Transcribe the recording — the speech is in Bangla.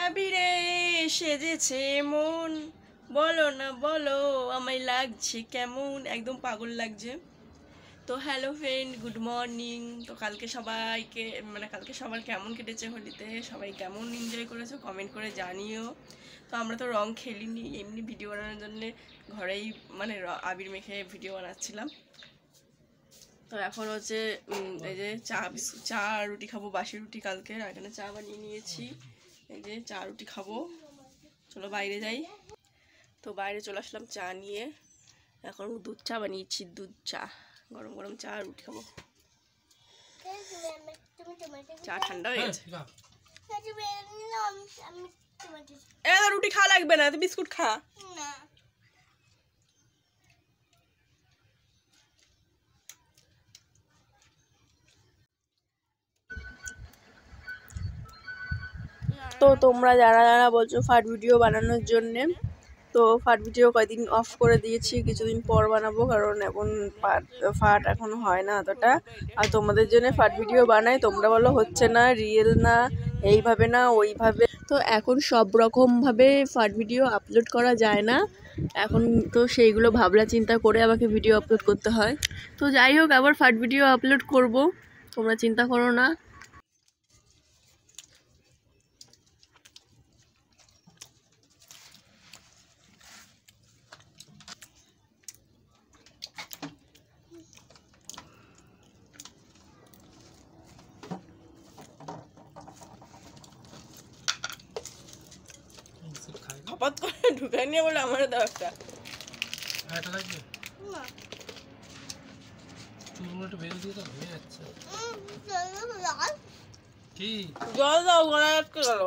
আবিরে সেজেছে মন, বলো না বলো আমায় লাগছে কেমন, একদম পাগল লাগছে। তো হ্যালো ফ্রেন্ড, গুড মর্নিং। তো কালকে সবাইকে কালকে সবার কেমন কেটেছে হোলিতে, সবাই কেমন এনজয় করেছো কমেন্ট করে জানিও। তো আমরা তো রং খেলিনি, এমনি ভিডিও বানানোর জন্য ঘরেই আবির মেখে ভিডিও বানাচ্ছিলাম। তো এখন হচ্ছে এই যে চা আর রুটি খাবো, বাসি রুটি কালকে, আর এখানে চা বানিয়ে নিয়েছি। এই যে চা রুটি খাবো, চলো বাইরে যাই। তো বাইরে চলে আসলাম চা নিয়ে, এখন দুধ চা বানিয়েছি, দুধ চা, গরম গরম চা আর রুটি খাবো। চা ঠান্ডা হয়ে গেছে। রুটি খাওয়া লাগবে না, তুই বিস্কুট খা। তো তোমরা যারা যারা বলছো ফাট ভিডিও বানানোর জন্যে, তো ফাট ভিডিও কয়েকদিন অফ করে দিয়েছি, কিছুদিন পর বানাবো, কারণ এখন ফাট এখন হয় না অতটা। আর তোমাদের জন্য ফাট ভিডিও বানাই, তোমরা বলো হচ্ছে না, রিয়েল না, এইভাবে না ওইভাবে। তো এখন সব রকমভাবে ফাট ভিডিও আপলোড করা যায় না এখন, তো সেইগুলো ভাবনা চিন্তা করে আমাকে ভিডিও আপলোড করতে হয়। তো যাই হোক, আবার ফাট ভিডিও আপলোড করব, তোমরা চিন্তা করো না। হঠাৎ করে ঢুকাই নিয়ে বলে আমার দাও একটা। জল দাও, গলা আটকে গেল।